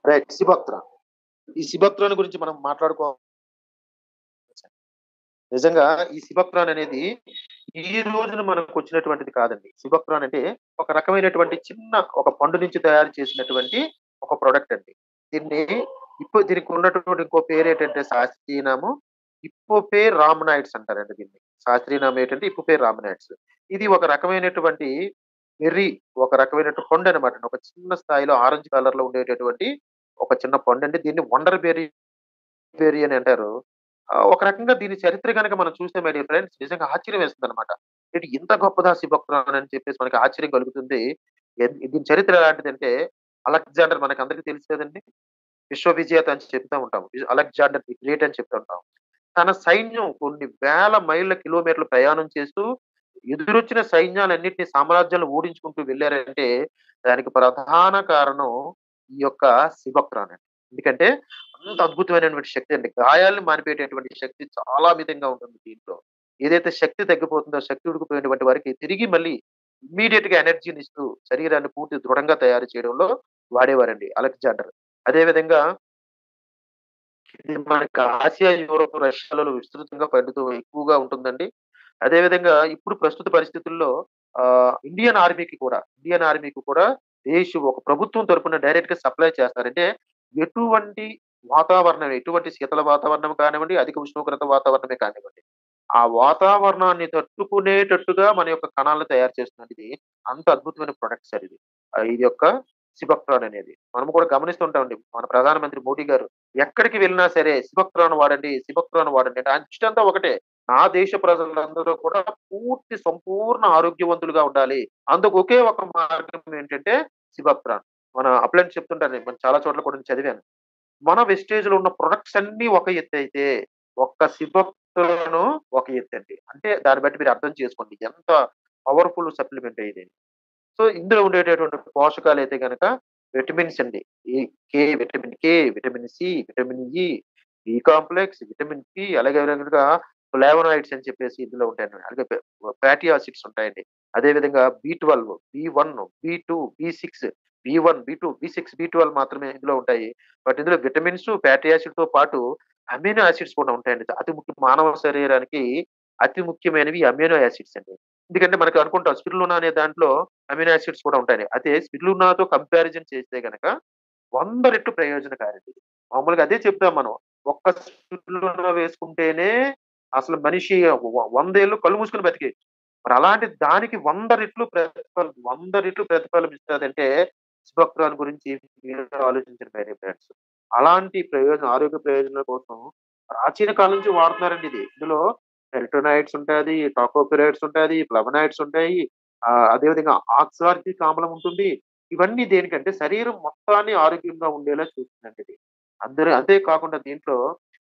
Right. సిబక్త్రాన్. ఈ సిబక్త్రాన్ గురించి మనం మాట్లాడుకో నిజంగా ఈ సిబక్త్రాన్ అనేది ఈ రోజున మనకొచ్చినటువంటిది కాదండి. సిబక్త్రాన్ అంటే ఒక రకమైనటువంటి చిన్న ఒక పండు నుంచి తయారు చేసినటువంటి ఒక ప్రొడక్ట్ అండి. దీన్ని దీనికి ఉన్నటువంటి ఇంకో పేరేంటంటే శాస్త్రీయ నామం ఇప్పోపేర్ రామనాయిడ్స్ అంటారండి దీన్ని. శాస్త్రీయ నామం ఏంటంటే ఇప్పోపేర్ రామనాయిడ్స్. ఇది ఒక రకమైనటువంటి బెర్రీ, ఒక రకమైనటువంటి పండనమాట. ఒక చిన్న స్థాయిలో ఆరెంజ్ కలర్‌లో ఉండేటటువంటి ఒక చిన్న పండండి. దీన్ని వండర్ బెర్రీ అని అంటారు. ఒక రకంగా దీని చరిత్ర గనక మనం చూస్తే మై డియర్ ఫ్రెండ్స్ నిజంగా ఆశ్చర్యం వేస్తుందనమాట. ఏంటి ఇంత గొప్పదా సిబక్త్రాన్ అని చెప్పేసి మనకి ఆశ్చర్యం కలుగుతుంది. దీని చరిత్ర ఎలాంటిదంటే అలెగ్జాండర్ మనకందరికీ తెలుసు కదండీ! విశ్వ విజేత అని చెప్తా ఉంటాం. అలెగ్జాండర్ ది గ్రేట్ అని చెప్తుంటాం. తన సైన్యం కొన్ని వేల మైళ్ళ కిలోమీటర్లు ప్రయాణం చేస్తూ ఎదురొచ్చిన సైన్యాలన్నిటిని సామ్రాజ్యాలను ఓడించుకుంటూ వెళ్లారంటే దానికి ప్రధాన కారణం ఈ యొక్క సిబక్త్రాన్ అండి. ఎందుకంటే అంత అద్భుతమైనటువంటి శక్తి అండి. గాయాలను మానిపేటటువంటి శక్తి చాలా అమితంగా ఉంటుంది దీంట్లో. ఏదైతే శక్తి తగ్గిపోతుందో, శక్తి ఉడికిపోయినటువంటి వారికి తిరిగి మళ్ళీ ఇమ్మీడియేట్‌గా ఎనర్జీనిస్తూ శరీరాన్ని పూర్తి దృఢంగా తయారు చేయడంలో వాడేవారండి అలెగ్జాండర్. అదే విధంగా ఇది మనకి ఆసియా, యూరోప్, రష్యాలలో విస్తృతంగా పండుతూ ఎక్కువగా ఉంటుందండి. అదే విధంగా ఇప్పుడు ప్రస్తుత పరిస్థితుల్లో ఇండియన్ ఆర్మీకి కూడా ఒక ప్రభుత్వం తరపున డైరెక్ట్‌గా సప్లై చేస్తారు. అంటే ఎటువంటి వాతావరణం, ఎటువంటి శీతల వాతావరణం కానివ్వండి, అధిక ఉష్ణోగ్రత వాతావరణమే కానివ్వండి. ఆ వాతావరణాన్ని తట్టుకునేటట్టుగా మన యొక్క కణాలను తయారు చేస్తుందండి ఇది. అంత అద్భుతమైన ప్రొడక్ట్ సార్ ఇది. ఇది యొక్క సిబక్త్రాన్ అనేది. మనం కూడా గమనిస్తుంటామండి. మన ప్రధానమంత్రి మోడీ గారు ఎక్కడికి వెళ్ళినా సరే సిబక్త్రాన్ వాడండి, సిబక్త్రాన్ వాడండి అంటే ఆయన దృష్టంతా ఒకటే. నా దేశ ప్రజలందరూ కూడా సంపూర్ణ ఆరోగ్యవంతులుగా ఉండాలి. అందుకు ఒకే ఒక మార్గం ఏంటంటే సిబక్త్రాన్. మన అప్లైన్స్ చెప్తుంటారు. నేను చాలా చోట్ల కూడా నేను చదివాను. మన వెస్టేజ్‌లో ఉన్న ప్రొడక్ట్స్ అన్నీ ఒక ఎత్తైతే, ఒక్క సిబక్త్రాను ఒక ఎత్తండి. అంటే దాన్ని బట్టి మీరు అర్థం చేసుకోండి. ఎంత పవర్‌ఫుల్ సప్లిమెంట్ ఇది. సో, ఇందులో ఉండేటటువంటి పోషకాలైతే గనక విటమిన్స్ అండి. ఈ vitamin K, vitamin C, vitamin E, B complex, vitamin P అలాగే విధంగా ఫ్లావోనాయిడ్స్ అని చెప్పేసి ఇందులో ఉంటాయండి. అలాగే ఫ్యాటీ యాసిడ్స్ ఉంటాయండి. అదే విధంగా బి12, బి1, బి2, బి6, బి1, బి2, బి6, బి12 మాత్రమే ఇందులో ఉంటాయి. బట్ ఇందులో విటమిన్స్, ఫ్యాటీ యాసిడ్‌తో పాటు అమినో యాసిడ్స్ కూడా ఉంటాయండి. మానవ శరీరానికి అతి ముఖ్యమైనవి అమినో యాసిడ్స్ అండి. ఎందుకంటే మనకు అనుకుంటాం స్పిరులినా అనే దాంట్లో అమినో యాసిడ్స్ కూడా ఉంటాయని. అదే స్పిరులినాతో కంపారిజన్ చేస్తే గనక 100 రెట్లు ప్రయోజనకారిది. మామూలుగా అదే చెప్తాం మనం. ఒక్క స్పిరులినా వేసుకుంటేనే అసలు మనిషి 100 ఏళ్ళు కళ్ళు మూసుకొని బతికేయచ్చు. మరి అలాంటి దానికి 100 రెట్లు ప్రతిఫలం ఇస్తదంటే సిబక్త్రాన్ గురించి మీరు ఆలోచించండి మై డియర్ ఫ్రెండ్స్. అలాంటి ఆరోగ్య ప్రయోజనాల కోసం ప్రాచీన కాలం నుంచి వాడుతున్నారండి ఇది. ఇందులో పెరిటోనైడ్స్ ఉంటాది, టాకోఫెరాయిడ్స్ ఉంటాది, ఫ్లావోనాయిడ్స్ ఉంటాయి. అదే విధంగా ఆక్సార్బిక్ ఆమ్లం ఉంటుంది. ఇవన్నీ దేనికంటే శరీరం మొత్తాన్ని ఆరోగ్యంగా ఉండేలా చూస్తుందండి ఇది. అంతే కాకుండా దీంట్లో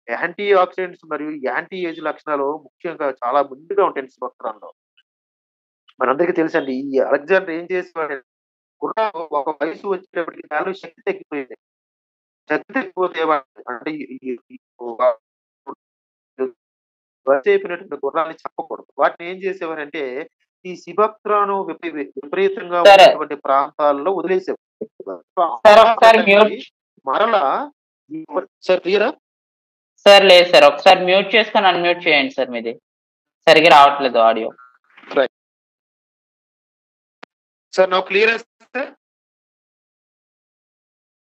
యాంటీ ఆక్సిడెంట్స్ మరియు యాంటీ ఏజ్ లక్షణాలు ముఖ్యంగా చాలా ముందుగా ఉంటాయండి సిబక్త్రాన్‌లో. మనందరికీ తెలుసండి. ఈ అలెగ్జాండర్ ఏం చేసేవాడంటే గుర్రం ఒక వయసు వచ్చేటప్పటికి దానిలో శక్తి తగ్గిపోయేది. శక్తి తగ్గిపోతే అంటే ఈ ఈ ఈ వయసు అయిపోయినటువంటి గుర్రాల్ని చంపకూడదు. వాటిని ఏం చేసేవారంటే ఈ సిబక్త్రాను విపరీతంగా సరే. ఉన్నటువంటి ప్రాంతాల్లో వదిలేసేవారు. సార్ ఒకసారి మ్యూట్ మరలా సార్ క్లియరా? సార్ లేదు సార్. ఒకసారి మ్యూట్ చేసుకొని అన్‌మ్యూట్ చేయండి సార్ మీది. సరిగ్గా రావట్లేదు ఆడియో. సార్ నౌ క్లియరా sir?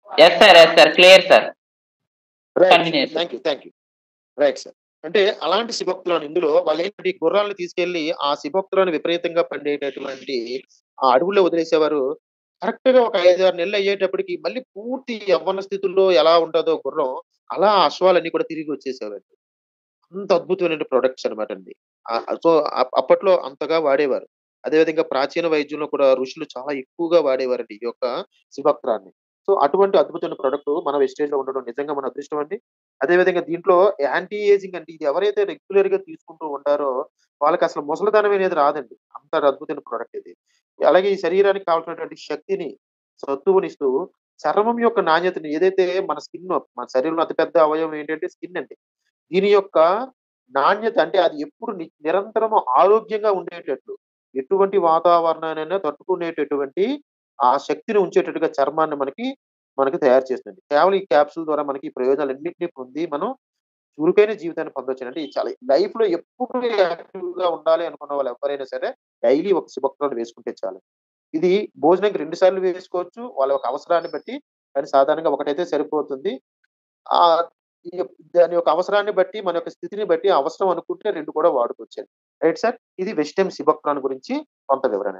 Yes sir. Clear sir. Continue. Thank you. Right sir. అంటే అలాంటి సిబక్త్రాన్ ఇందులో వాళ్ళేంటి గుర్రాలను తీసుకెళ్ళి ఆ సిబక్త్రాన్ విపరీతంగా పండేటటువంటి ఆ అడవుల్లో వదిలేసేవారు. కరెక్ట్‌గా ఒక 5, 6 నెలలు అయ్యేటప్పటికి మళ్ళీ పూర్తి యవ్వన స్థితిలో ఎలా ఉంటదో గుర్రం అలా అశ్వాలన్నీ కూడా తిరిగి వచ్చేసేవండి. అంత అద్భుతమైన ప్రొడక్ట్స్ అన్నమాట అండి. సో, అప్పట్లో అంతగా వాడేవారు. అదే విధంగా ప్రాచీన వైద్యంలో కూడా ఋషులు చాలా ఎక్కువగా వాడేవారండి ఈ యొక్క సిబక్త్రాన్ని. సో, అటువంటి అద్భుతమైన ప్రొడక్ట్ మన వెస్టేజ్‌లో ఉండడం నిజంగా మన అదృష్టం అండి. అదే విధంగా దీంట్లో యాంటీ ఏజింగ్ అంటే ఇది ఎవరైతే రెగ్యులర్‌గా తీసుకుంటూ ఉంటారో వాళ్ళకసలు ముసలితనం అనేది రాదండి. అంత అద్భుతమైన ప్రొడక్ట్ ఇది. అలాగే ఈ శరీరానికి కావాల్సినటువంటి శక్తిని, సత్తువనిస్తూ చర్మం యొక్క నాణ్యతని ఏదైతే మన శరీరంలో అతి పెద్ద అవయవం ఏంటంటే స్కిన్ అండి. దీని యొక్క నాణ్యత అంటే అది ఎప్పుడు నిరంతరం ఆరోగ్యంగా ఉండేటట్లు, ఎటువంటి వాతావరణాన్నైనా తట్టుకునేటటువంటి ఆ శక్తిని ఉంచేటట్టుగా చర్మాన్ని మనకి మనకి తయారు చేస్తుంది. కేవలం ఈ క్యాప్సూల్ ద్వారా మనకి ఈ ప్రయోజనాలన్నిటిని పొంది మనం చురుకైన జీవితాన్ని పొందొచ్చు. అంటే ఇది చాలా లైఫ్‌లో ఎప్పుడు యాక్టివ్‌గా ఉండాలి అనుకున్న వాళ్ళు ఎవ్వరైనా సరే డైలీ ఒక సిబప్టాన్ వేసుకుంటే చాలు. ఇది భోజనానికి 2 సార్లు వేసుకోవచ్చు. వాళ్ళ యొక్క అవసరాన్ని బట్టి. కానీ సాధారణంగా ఒకటైతే సరిపోతుంది. ఆహ్, ఈ దాని యొక్క అవసరాన్ని బట్టి, మన యొక్క స్థితిని బట్టి అవసరం అనుకుంటే 2 కూడా వాడుకోవచ్చండి. Right sir. ఇది వెస్టర్న్ సిబప్టాన్ గురించి కొంత వివరణ.